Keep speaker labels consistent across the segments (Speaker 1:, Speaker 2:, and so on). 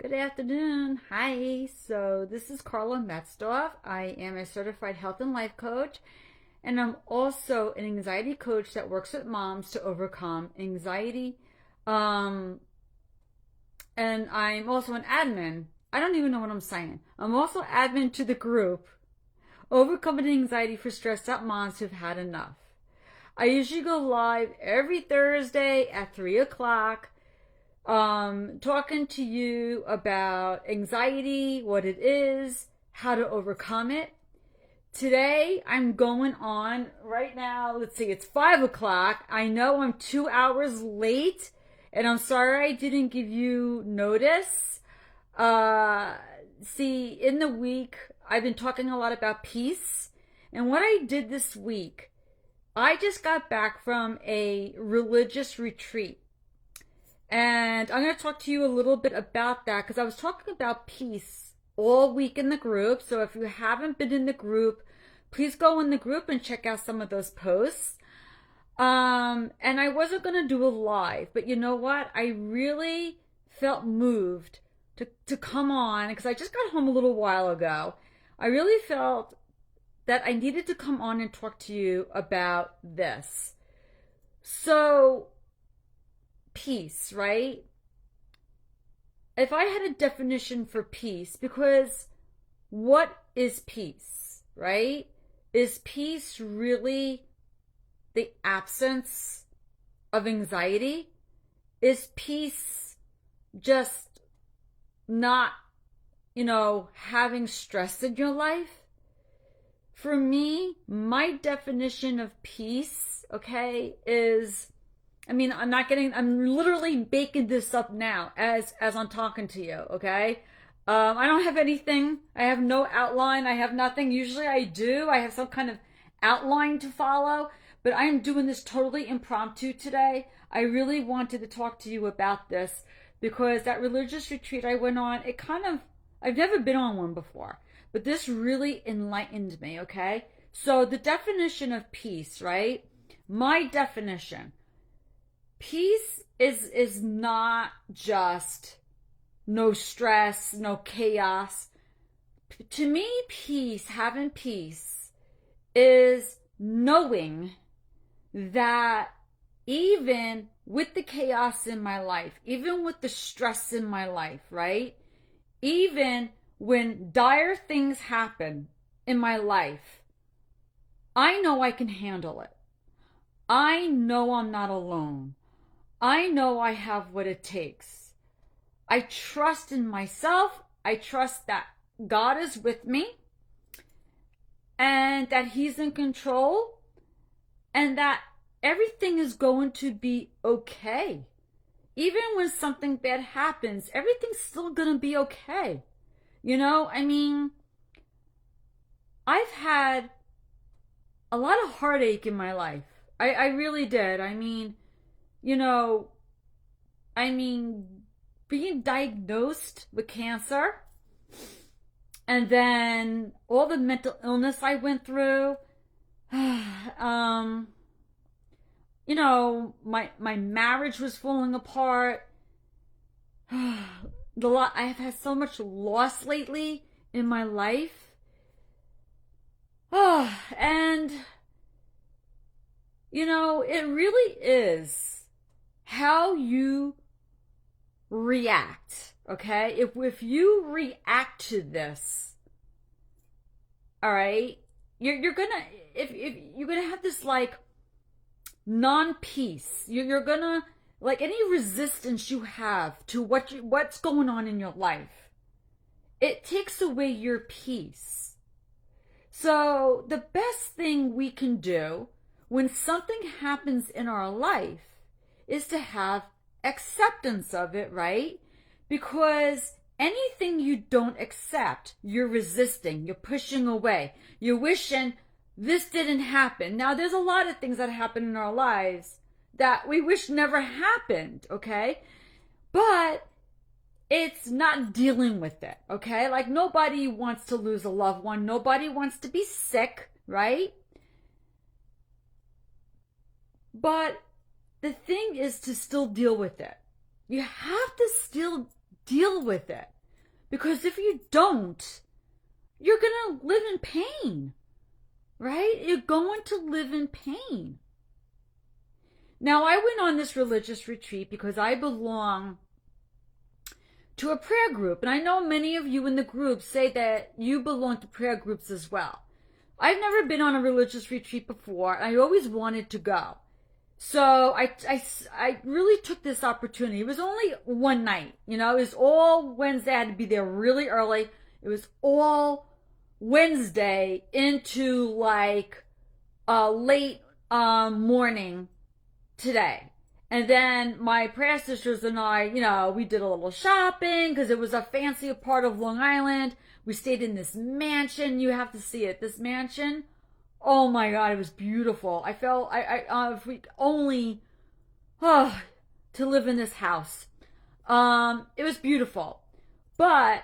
Speaker 1: Good afternoon. Hi. So this is Carla Metzdorf. I am a certified health and life coach, and I'm also an anxiety coach that works with moms to overcome anxiety. Um, and I'm also an admin. I don't even know what I'm saying. I'm also admin to the group Overcoming Anxiety for Stressed Out Moms Who've Had Enough. I usually go live every Thursday at 3 o'clock talking to you about anxiety, what it is, how to overcome it. Today, I'm going on right now. Let's see, it's 5 o'clock. I know I'm 2 hours late, and I'm sorry I didn't give you notice. Uh, See, in the week, I've been talking a lot about peace. And what I did this week, I just got back from a religious retreat. And I'm going to talk to you a little bit about that because I was talking about peace all week in the group. So if you haven't been in the group, please go in the group and check out some of those posts. And I wasn't going to do a live, but you know what? I really felt moved to come on because I just got home a little while ago. I really felt that I needed to come on and talk to you about this. So, peace, right? If I had a definition for peace, because what is peace, right? Is peace really the absence of anxiety? Is peace just not, having stress in your life? For me, my definition of peace, okay, is, I'm literally baking this up now as I'm talking to you, okay? I don't have anything. I have no outline. I have nothing. Usually I do. I have some kind of outline to follow, but I am doing this totally impromptu today. I really wanted to talk to you about this because that religious retreat I went on, I've never been on one before, but this really enlightened me, okay? So the definition of peace, right? My definition, peace is not just no stress, no chaos. To me, having peace, is knowing that even with the chaos in my life, even with the stress in my life, right? Even when dire things happen in my life, I know I can handle it. I know I'm not alone. I know I have what it takes. I trust in myself. I trust that God is with me and that He's in control and that everything is going to be okay. Even when something bad happens, everything's still going to be okay. I've had a lot of heartache in my life. I really did. Being diagnosed with cancer and then all the mental illness I went through, my marriage was falling apart. I have had so much loss lately in my life. And it really is how you react, okay? If you react to this, all right, you're gonna if you're gonna have this like non-peace. You're gonna, like, any resistance you have to what's going on in your life, it takes away your peace. So the best thing we can do when something happens in our life is to have acceptance of it, right? Because anything you don't accept, you're resisting, you're pushing away, you're wishing this didn't happen. Now, there's a lot of things that happen in our lives that we wish never happened, okay? But it's not dealing with it, okay? Like, nobody wants to lose a loved one. Nobody wants to be sick, right? But the thing is to still deal with it. You have to still deal with it. Because if you don't, you're going to live in pain, right? You're going to live in pain. Now, I went on this religious retreat because I belong to a prayer group. And I know many of you in the group say that you belong to prayer groups as well. I've never been on a religious retreat before. I always wanted to go. So I really took this opportunity. It was only one night, it was all Wednesday. I had to be there really early. It was all Wednesday into like late morning today. And then my prayer sisters and I, we did a little shopping because it was a fancier part of Long Island. We stayed in this mansion. You have to see it. This mansion. Oh my God, it was beautiful. I felt if we only to live in this house. It was beautiful. But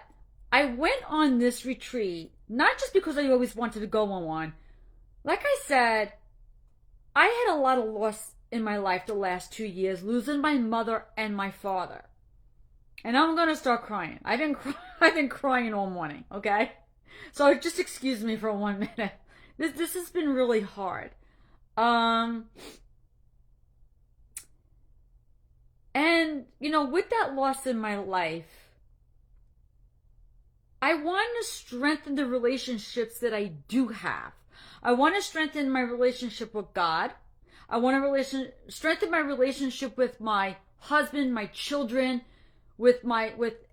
Speaker 1: I went on this retreat, not just because I always wanted to go on one. Like I said, I had a lot of loss in my life the last 2 years, losing my mother and my father. And I'm going to start crying. I've been crying all morning, okay? So just excuse me for 1 minute. This has been really hard. And, with that loss in my life, I want to strengthen the relationships that I do have. I want to strengthen my relationship with God. I want to strengthen my relationship with my husband, my children, with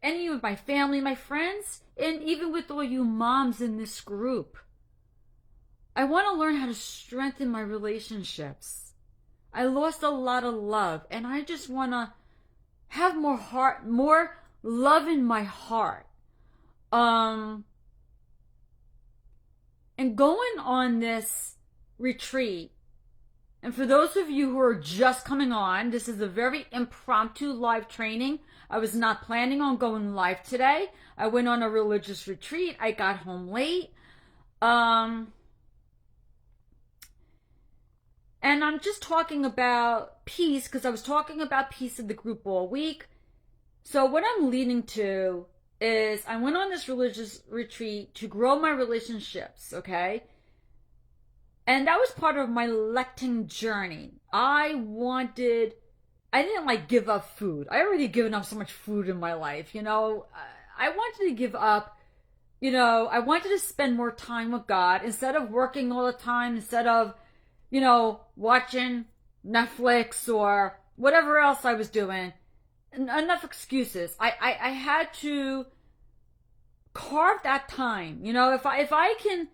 Speaker 1: any of my family, my friends, and even with all you moms in this group. I want to learn how to strengthen my relationships. I lost a lot of love, and I just want to have more love in my heart. And going on this retreat, and for those of you who are just coming on, this is a very impromptu live training. I was not planning on going live today. I went on a religious retreat. I got home late. And I'm just talking about peace because I was talking about peace in the group all week. So what I'm leading to is I went on this religious retreat to grow my relationships, okay? And that was part of my lecting journey. I didn't give up food. I already given up so much food in my life, I wanted to give up, I wanted to spend more time with God instead of working all the time, instead of watching Netflix or whatever else I was doing. Enough excuses. I had to carve that time. If I can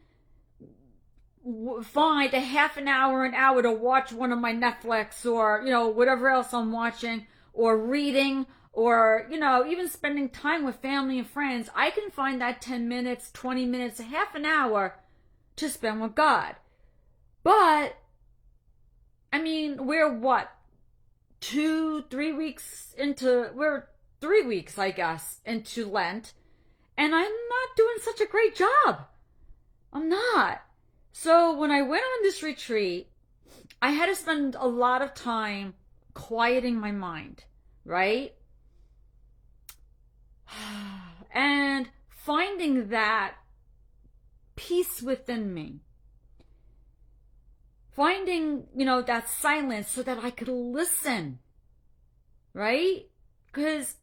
Speaker 1: find a half an hour to watch one of my Netflix or, whatever else I'm watching or reading or, even spending time with family and friends, I can find that 10 minutes, 20 minutes, a half an hour to spend with God. But we're 3 weeks I guess into Lent, and I'm not doing such a great job. I'm not. So when I went on this retreat, I had to spend a lot of time quieting my mind, right? And finding that peace within me. Finding, that silence so that I could listen, right? Because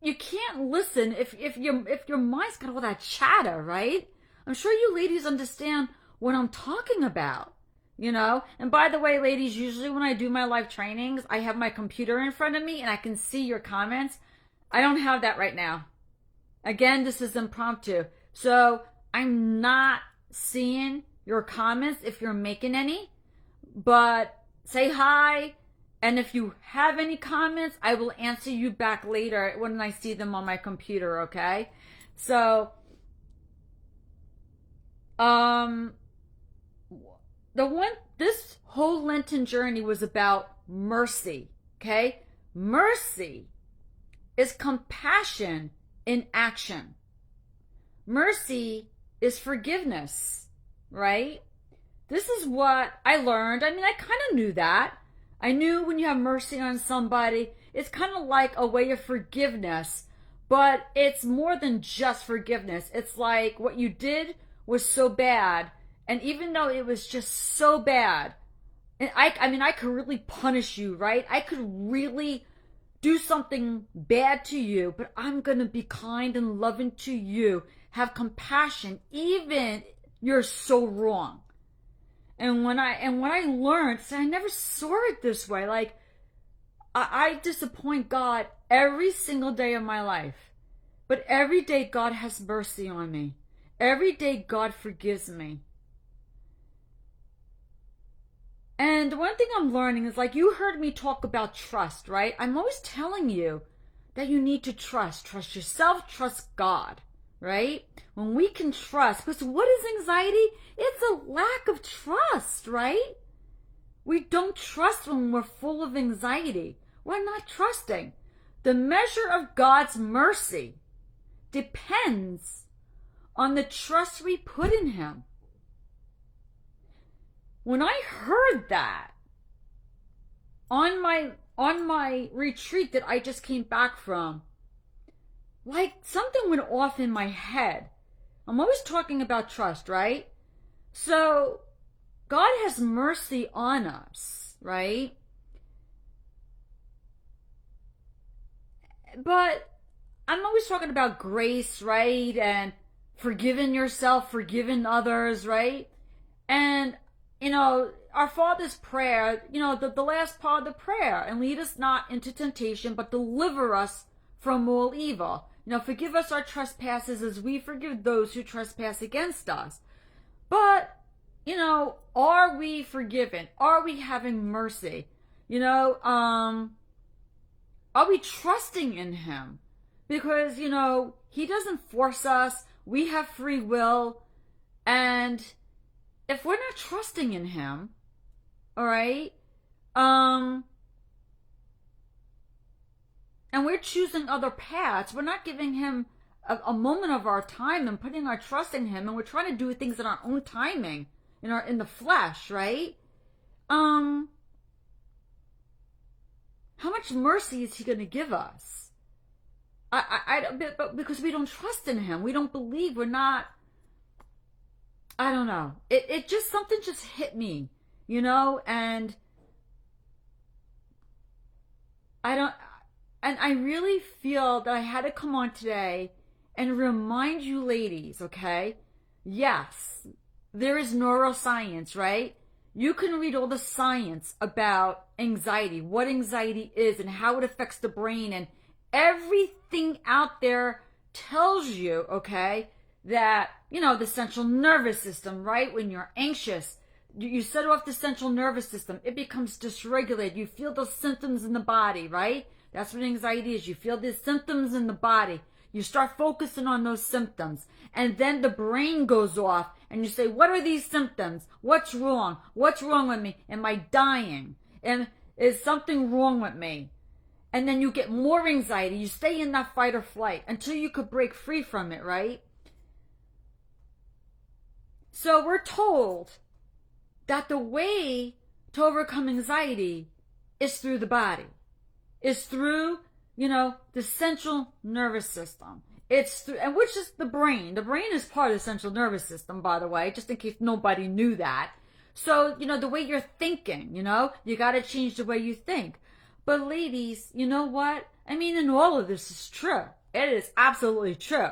Speaker 1: you can't listen if your mind's got all that chatter, right? I'm sure you ladies understand what I'm talking about, And by the way, ladies, usually when I do my live trainings, I have my computer in front of me and I can see your comments. I don't have that right now. Again, this is impromptu. So I'm not seeing your comments if you're making any, but say hi. And if you have any comments, I will answer you back later when I see them on my computer, okay? So, this whole Lenten journey was about mercy, okay? Mercy is compassion in action. Mercy is forgiveness, right? This is what I learned. I kind of knew that. I knew when you have mercy on somebody, it's kind of like a way of forgiveness, but it's more than just forgiveness. It's like what you did was so bad, and even though it was just so bad, and I mean, I could really punish you, right? I could really do something bad to you, but I'm gonna be kind and loving to you, have compassion, even you're so wrong. And when I learned, see, I never saw it this way. Like I disappoint God every single day of my life, but every day God has mercy on me. Every day God forgives me. And one thing I'm learning is, like, you heard me talk about trust, right? I'm always telling you that you need to trust. Trust yourself, trust God, right? When we can trust, because what is anxiety? It's a lack of trust, right? We don't trust when we're full of anxiety. We're not trusting. The measure of God's mercy depends on the trust we put in Him. When I heard that on my retreat that I just came back from, like something went off in my head. I'm always talking about trust, right? So God has mercy on us, right? But I'm always talking about grace, right? And forgiving yourself, forgiving others, right? And our Father's prayer, the last part of the prayer, and lead us not into temptation, but deliver us from all evil. Forgive us our trespasses as we forgive those who trespass against us. But, are we forgiven? Are we having mercy? Are we trusting in Him? Because, He doesn't force us. We have free will. And if we're not trusting in Him, all right, and we're choosing other paths, we're not giving Him a moment of our time and putting our trust in Him, and we're trying to do things in our own timing, in the flesh, right? How much mercy is He going to give us? But because we don't trust in Him, we don't believe, we're not. I don't know. It just, something just hit me, and I really feel that I had to come on today and remind you ladies, okay? Yes, there is neuroscience, right? You can read all the science about anxiety, what anxiety is and how it affects the brain, and everything out there tells you, okay, that, the central nervous system, right? When you're anxious, you set off the central nervous system. It becomes dysregulated. You feel those symptoms in the body, right? That's what anxiety is. You feel these symptoms in the body. You start focusing on those symptoms. And then the brain goes off and you say, what are these symptoms? What's wrong? What's wrong with me? Am I dying? And is something wrong with me? And then you get more anxiety. You stay in that fight or flight until you could break free from it, right? So we're told that the way to overcome anxiety is through the body, is through, the central nervous system. It's through, and which is the brain. The brain is part of the central nervous system, by the way, just in case nobody knew that. So, the way you're thinking, you got to change the way you think. But ladies, you know what? I mean, and all of this is true. It is absolutely true,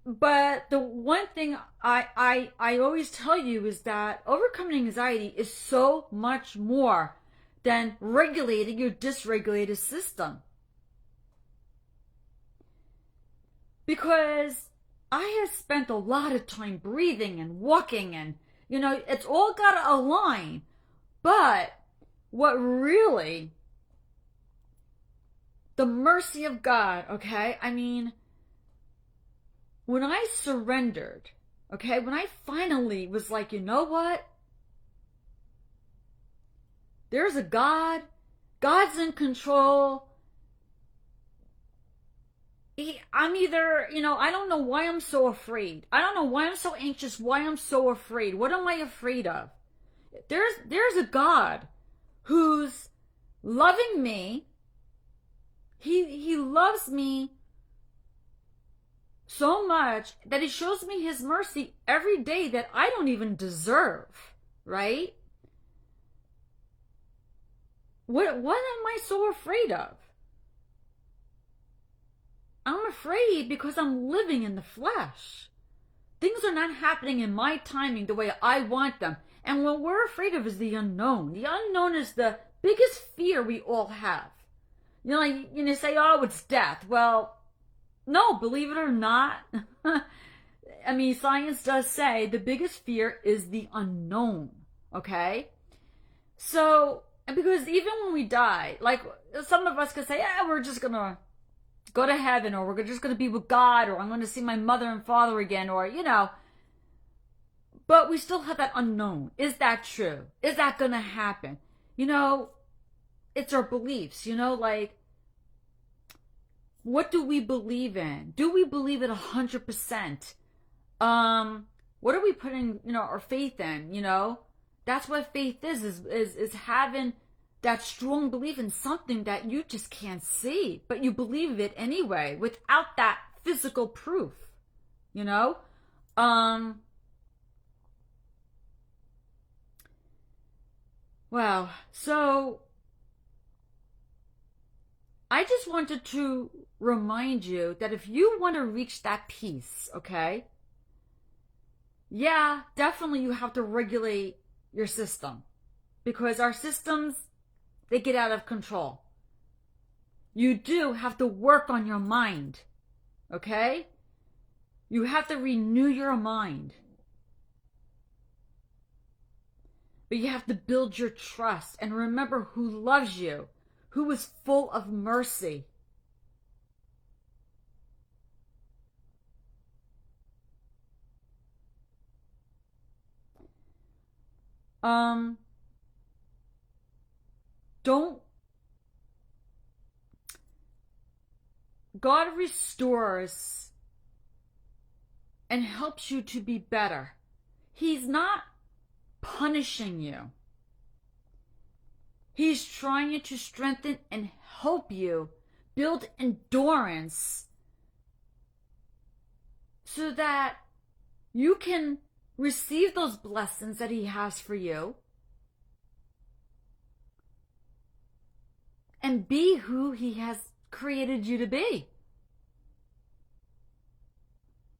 Speaker 1: But the one thing I always tell you is that overcoming anxiety is so much more than regulating your dysregulated system. Because I have spent a lot of time breathing and walking and, it's all got to align. But what really, the mercy of God, okay? I mean, when I surrendered, okay, when I finally was like, you know what? There's a God. God's in control. I'm either, I don't know why I'm so afraid. I don't know why I'm so anxious, why I'm so afraid. What am I afraid of? There's a God who's loving me. He loves me so much that he shows me his mercy every day that I don't even deserve, right? What am I so afraid of? I'm afraid because I'm living in the flesh. Things are not happening in my timing the way I want them. And what we're afraid of is the unknown. The unknown is the biggest fear we all have. You know, like, you say, oh, it's death. Well, no, believe it or not. I mean, science does say the biggest fear is the unknown. Okay? So, because even when we die, like some of us could say, yeah, we're just going to go to heaven, or we're just going to be with God, or I'm going to see my mother and father again, or, but we still have that unknown. Is that true? Is that going to happen? It's our beliefs, like, what do we believe in? Do we believe it 100%? What are we putting, our faith in, That's what faith is having that strong belief in something that you just can't see, but you believe it anyway without that physical proof, Wow. So I just wanted to remind you that if you want to reach that peace, okay? Yeah, definitely you have to regulate your system, because our systems, they get out of control. You do have to work on your mind, okay? You have to renew your mind. But you have to build your trust and remember who loves you, who is full of mercy. God restores and helps you to be better. He's not punishing you. He's trying to strengthen and help you build endurance so that you can receive those blessings that he has for you and be who he has created you to be.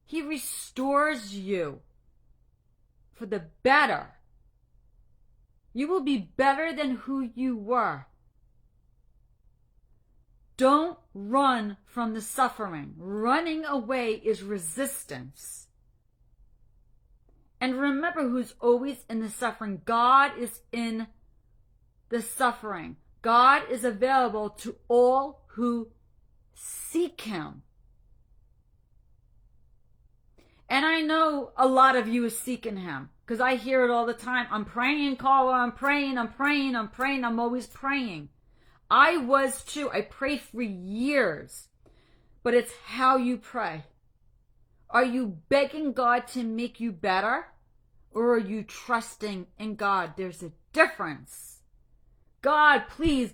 Speaker 1: He restores you for the better. You will be better than who you were. Don't run from the suffering. Running away is resistance. And remember who's always in the suffering. God is in the suffering. God is available to all who seek him. And I know a lot of you is seeking him, because I hear it all the time. I'm praying, Carla. I'm praying. I'm always praying. I was too. I prayed for years. But it's how you pray. Are you begging God to make you better? Or are you trusting in God? There's a difference. God, please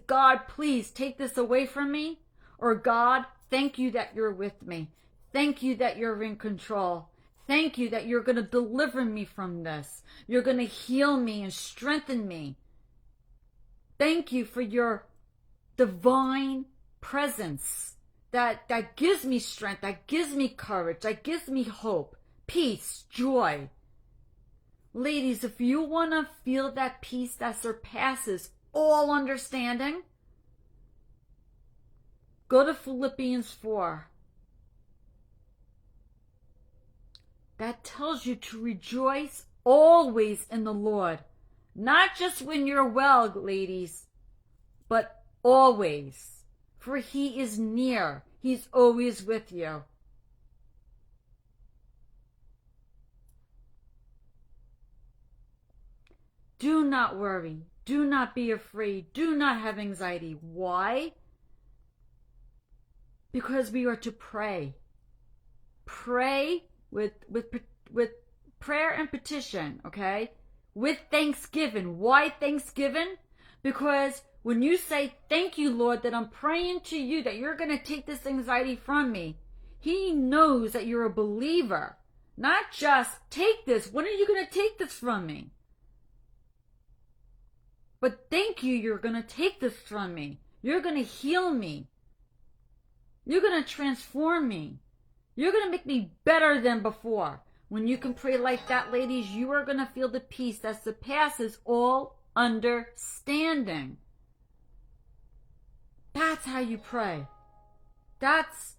Speaker 1: take this away from me. Or God, thank you that you're with me. Thank you that you're in control. Thank you that you're going to deliver me from this. You're going to heal me and strengthen me. Thank you for your divine presence that gives me strength, that gives me courage, that gives me hope, peace, joy. Ladies, if you want to feel that peace that surpasses all understanding, go to Philippians 4. That tells you to rejoice always in the Lord. Not just when you're well, ladies, but always. For he is near. He's always with you. Do not worry. Do not be afraid. Do not have anxiety. Why? Because we are to pray. Pray with prayer and petition, okay? with thanksgiving. Why Thanksgiving? Because when you say, thank you, Lord, that I'm praying to you that you're going to take this anxiety from me, he knows that you're a believer. Not just, take this. When are you going to take this from me? But thank you, you're going to take this from me. You're going to heal me. You're going to transform me. You're going to make me better than before. When you can pray like that, ladies, you are going to feel the peace that surpasses all understanding. That's how you pray. That's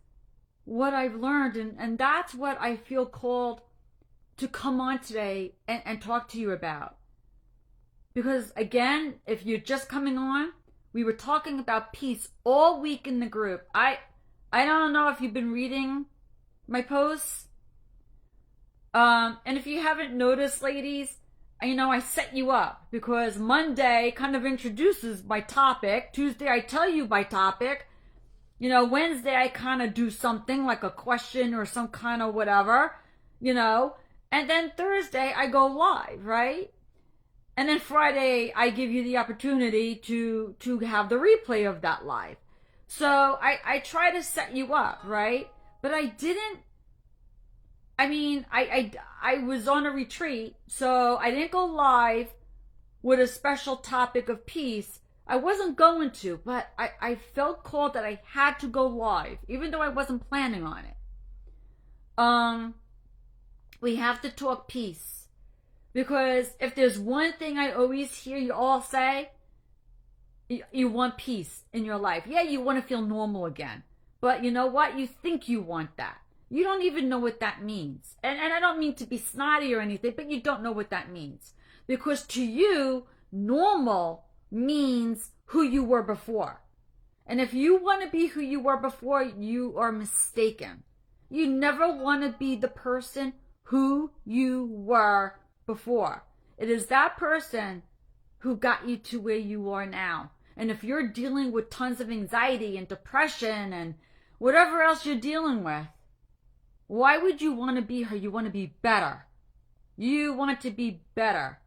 Speaker 1: what I've learned, and that's what I feel called to come on today and talk to you about. Because again, if you're just coming on, we were talking about peace all week in the group. I don't know if you've been reading my posts. And if you haven't noticed, ladies, I set you up because Monday kind of introduces my topic. Tuesday, I tell you my topic. Wednesday, I kind of do something like a question or some kind of whatever, and then Thursday, I go live, right? And then Friday, I give you the opportunity to have the replay of that live. So I try to set you up, right? But I didn't. I was on a retreat, so I didn't go live with a special topic of peace. I wasn't going to, but I felt called that I had to go live, even though I wasn't planning on it. We have to talk peace. Because if there's one thing I always hear you all say, you want peace in your life. Yeah, you want to feel normal again. But you know what? You think you want that. You don't even know what that means. And I don't mean to be snotty or anything, but you don't know what that means. Because to you, normal means who you were before. And if you want to be who you were before, you are mistaken. You never want to be the person who you were before. It is that person who got you to where you are now. And if you're dealing with tons of anxiety and depression and whatever else you're dealing with, why would you want to be her? You want to be better. You want to be better.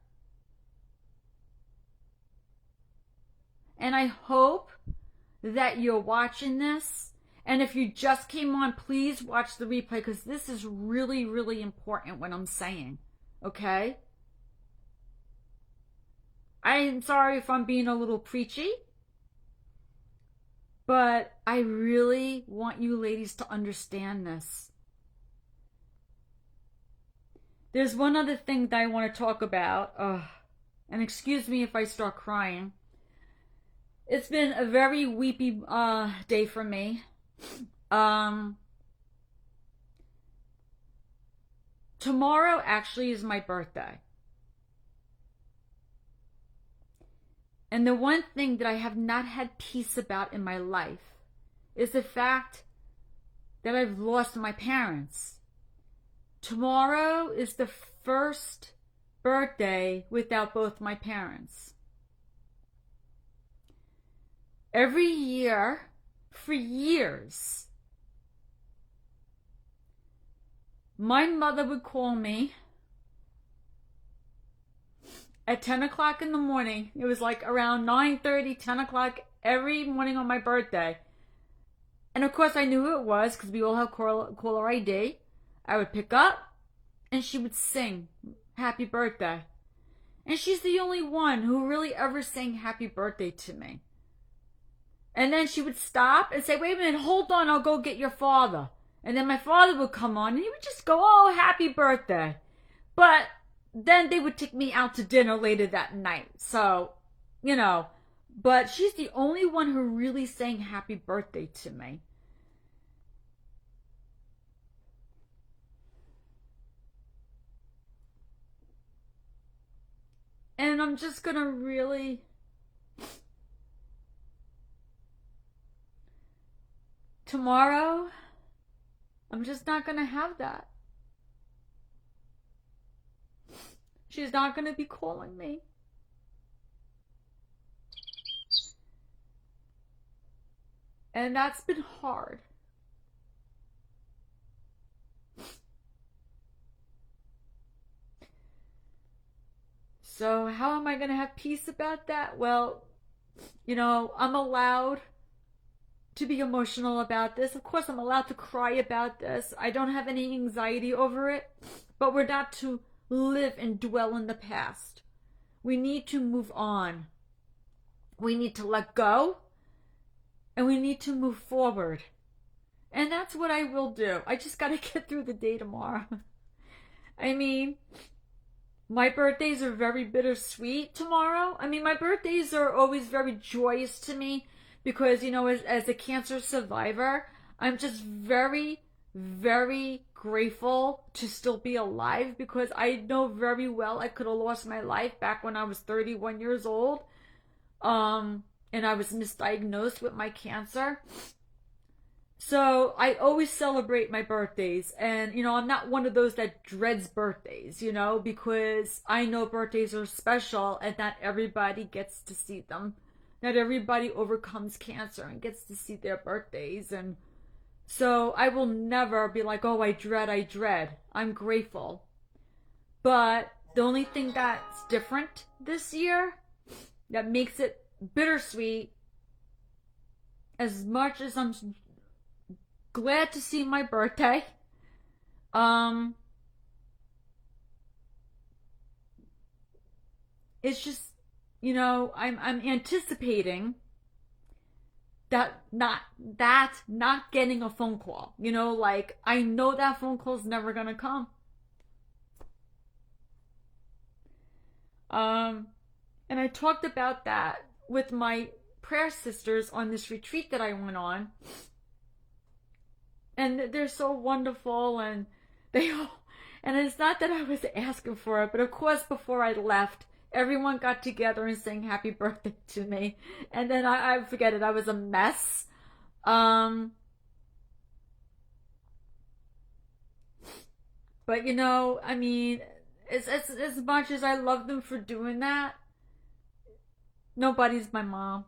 Speaker 1: And I hope that you're watching this. And if you just came on, please watch the replay because this is really, really important what I'm saying. Okay? I'm sorry if I'm being a little preachy. But I really want you ladies to understand this. There's one other thing that I want to talk about. And excuse me if I start crying. It's been a very weepy day for me. Tomorrow actually is my birthday. And the one thing that I have not had peace about in my life is the fact that I've lost my parents. Tomorrow is the first birthday without both my parents. Every year, for years, my mother would call me at 10 o'clock in the morning. It was like around 9:30, 10 o'clock every morning on my birthday. And of course I knew who it was because we all have caller ID. I would pick up and she would sing happy birthday. And she's the only one who really ever sang happy birthday to me. And then she would stop and say, wait a minute, hold on, I'll go get your father. And then my father would come on and he would just go, oh, happy birthday. But then they would take me out to dinner later that night. So, but she's the only one who really sang happy birthday to me. And I'm just going to really tomorrow, I'm just not going to have that. She's not going to be calling me. And that's been hard. So how am I going to have peace about that? Well, I'm allowed to be emotional about this. Of course, I'm allowed to cry about this. I don't have any anxiety over it, but we're not to live and dwell in the past. We need to move on. We need to let go, and we need to move forward. And that's what I will do. I just got to get through the day tomorrow. I mean, my birthdays are very bittersweet tomorrow. I mean, my birthdays are always very joyous to me because, as a cancer survivor, I'm just very, very grateful to still be alive because I know very well I could have lost my life back when I was 31 years old. And I was misdiagnosed with my cancer. So I always celebrate my birthdays, and I'm not one of those that dreads birthdays, because I know birthdays are special and not everybody gets to see them. Not everybody overcomes cancer and gets to see their birthdays, and so I will never be like, oh, I dread. I'm grateful. But the only thing that's different this year that makes it bittersweet, as much as I'm glad to see my birthday, it's just, I'm anticipating that not getting a phone call. Like, I know that phone call's never gonna come. And I talked about that with my prayer sisters on this retreat that I went on. And they're so wonderful, and and it's not that I was asking for it, but of course before I left, everyone got together and sang happy birthday to me. And then I forget it, I was a mess. But I mean, as much as I love them for doing that, nobody's my mom.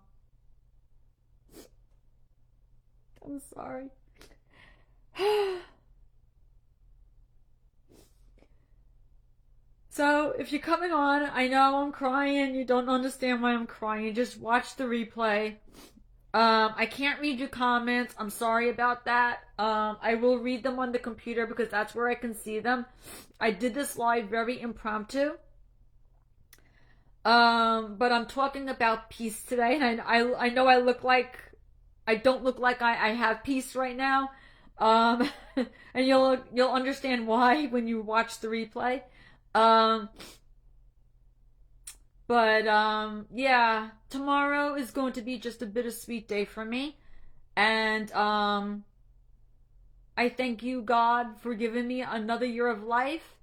Speaker 1: I'm sorry. So if you're coming on, I know I'm crying, you don't understand why I'm crying, just watch the replay. I can't read your comments, I'm sorry about that. I will read them on the computer because that's where I can see them. I did this live very impromptu. But I'm talking about peace today, and I know I don't look like I have peace right now. And you'll understand why when you watch the replay. Yeah, tomorrow is going to be just a bittersweet day for me. And I thank you, God, for giving me another year of life.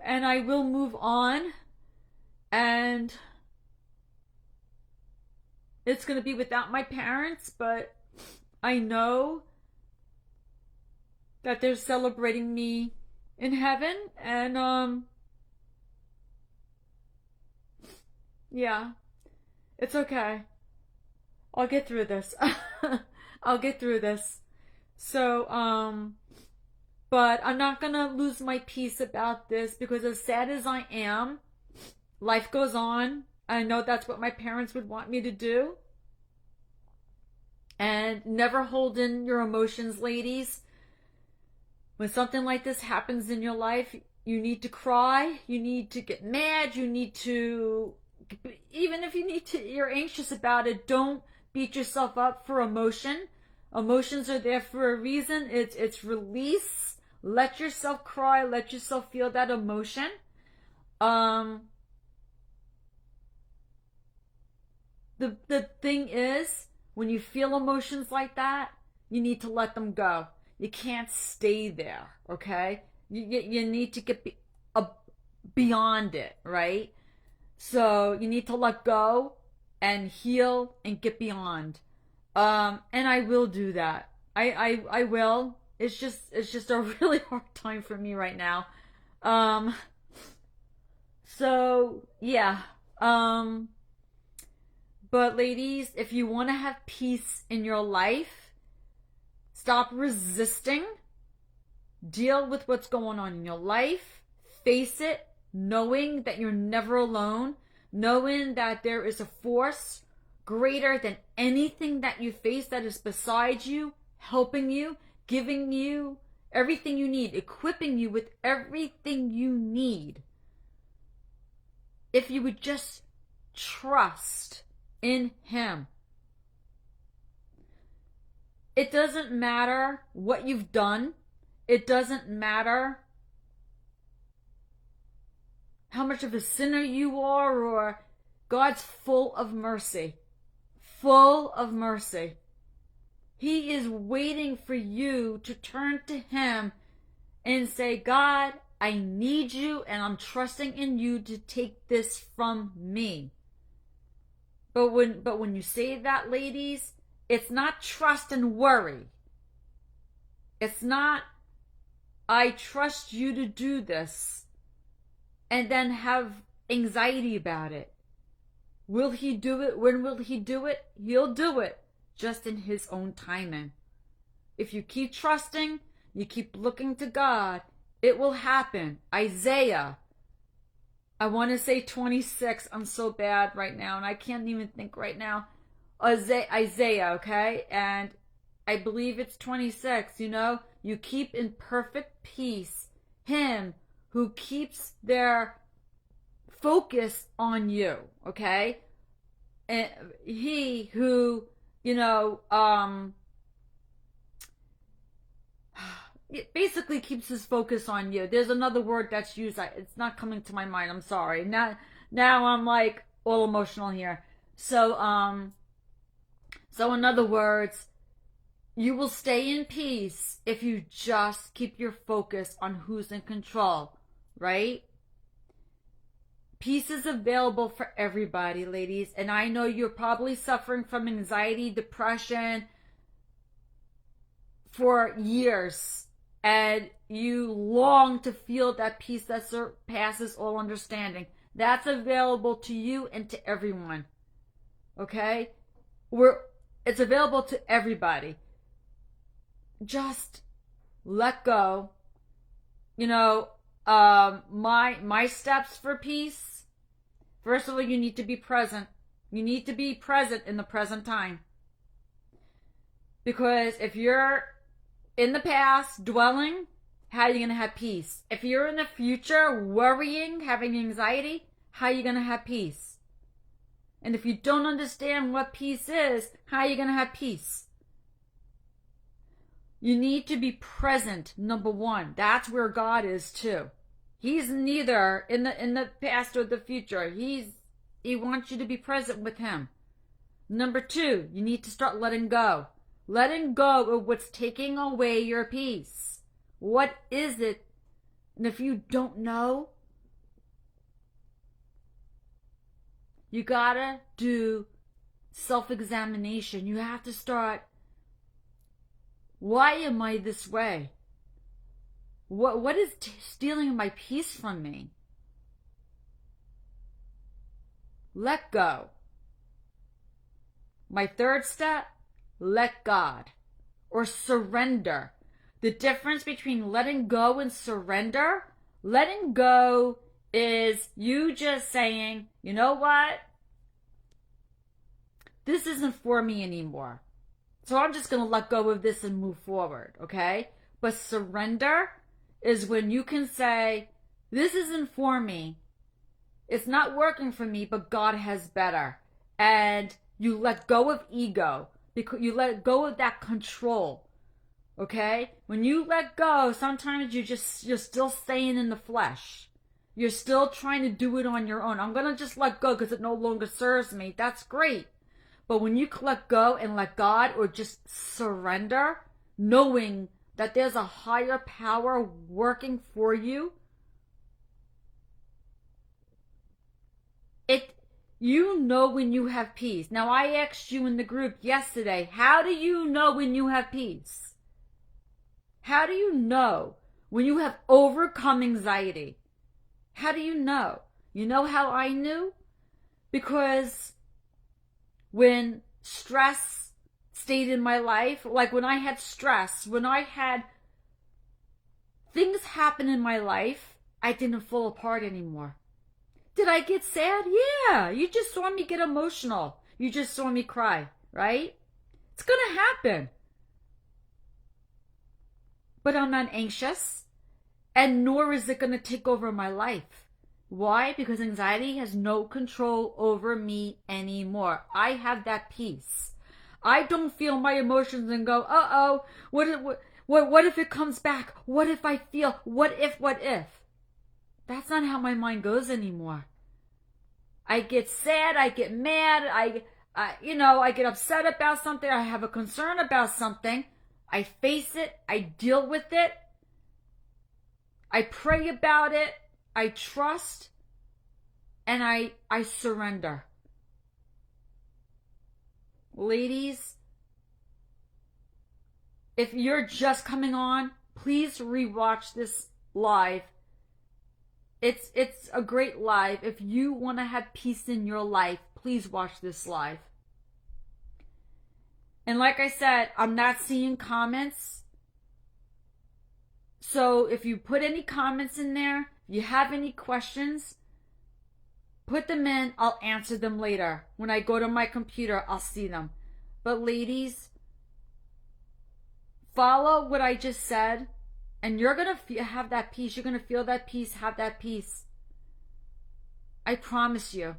Speaker 1: And I will move on. And it's going to be without my parents, but I know that they're celebrating me in heaven, and yeah, it's okay. I'll get through this. I'll get through this. So, but I'm not gonna lose my peace about this because as sad as I am, life goes on. I know that's what my parents would want me to do. And never hold in your emotions, ladies. When something like this happens in your life, you need to cry, you need to get mad, you need to, even if you're anxious about it, don't beat yourself up for emotion. Emotions are there for a reason. It's release. Let yourself cry, let yourself feel that emotion. The thing is, when you feel emotions like that, you need to let them go. You can't stay there, okay? You need to get beyond it, right? So you need to let go and heal and get beyond. And I will do that. I will. It's just a really hard time for me right now. So yeah. But ladies, if you want to have peace in your life, stop resisting. Deal with what's going on in your life. Face it. knowing that you're never alone, knowing that there is a force greater than anything that you face that is beside you, helping you, giving you everything you need, equipping you with everything you need. If you would just trust in Him. It doesn't matter what you've done. It doesn't matter how much of a sinner you are, or God's full of mercy. Full of mercy. He is waiting for you to turn to Him and say, God, I need you and I'm trusting in you to take this from me. But when you say that, ladies, it's not trust and worry. It's not, I trust you to do this and then have anxiety about it. Will He do it? When will He do it? He'll do it, just in His own timing. If you keep trusting, you keep looking to God, it will happen. Isaiah, I want to say 26. I'm so bad right now, and I can't even think right now. Isaiah, okay? And I believe it's 26, you keep in perfect peace him who keeps their focus on you, okay? And he who, it basically keeps his focus on you. There's another word that's used. It's not coming to my mind. I'm sorry. Now I'm like all emotional here. So in other words, you will stay in peace if you just keep your focus on who's in control, right? Peace is available for everybody, ladies. And I know you're probably suffering from anxiety, depression for years. And you long to feel that peace that surpasses all understanding. That's available to you and to everyone. Okay? It's available to everybody. Just let go. My steps for peace. First of all, you need to be present. You need to be present in the present time. Because if you're in the past dwelling, how are you going to have peace? If you're in the future worrying, having anxiety, how are you going to have peace? And if you don't understand what peace is, how are you going to have peace? You need to be present, number one. That's where God is too. He's neither in the past or the future. He wants you to be present with Him. Number two, you need to start letting go. Letting go of what's taking away your peace. What is it? And if you don't know, you gotta do self-examination. You have to start, why am I this way? What is stealing my peace from me? Let go. My third step, let God, or surrender. The difference between letting go and surrender, letting go is you just saying, you know what? This isn't for me anymore. So I'm just going to let go of this and move forward, okay? But surrender is when you can say, this isn't for me. It's not working for me, but God has better. And you let go of ego. Because you let go of that control. Okay? When you let go, sometimes you're still staying in the flesh. You're still trying to do it on your own. I'm going to just let go because it no longer serves me. That's great. But when you let go and let God, or just surrender, knowing that there's a higher power working for you, you know when you have peace. Now, I asked you in the group yesterday, how do you know when you have peace? How do you know when you have overcome anxiety? How do you know? You know how I knew? Because when stress stayed in my life, like when I had stress, when I had things happen in my life, I didn't fall apart anymore. Did I get sad? Yeah. You just saw me get emotional. You just saw me cry, right? It's going to happen. But I'm not anxious, and nor is it going to take over my life. Why? Because anxiety has no control over me anymore. I have that peace. I don't feel my emotions and go, uh-oh, what if it comes back? What if I feel, what if? That's not how my mind goes anymore. I get sad, I get mad, I get upset about something, I have a concern about something. I face it, I deal with it, I pray about it, I trust, and I surrender. Ladies, if you're just coming on, please rewatch this live. It's a great live. If you want to have peace in your life, please watch this live. And like I said, I'm not seeing comments. So if you put any comments in there, if you have any questions, put them in. I'll answer them later. When I go to my computer, I'll see them. But ladies, follow what I just said, and you're going to have that peace. You're going to feel that peace, have that peace. I promise you.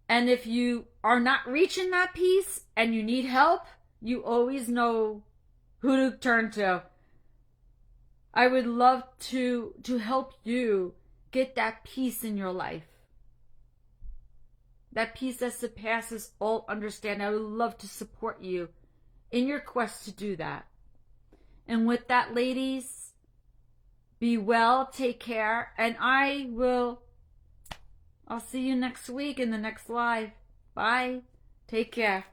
Speaker 1: And if you are not reaching that peace and you need help, you always know who to turn to. I would love to help you get that peace in your life. That peace that surpasses all understanding. I would love to support you in your quest to do that. And with that, ladies, be well, take care, and I'll see you next week in the next live. Bye. Take care.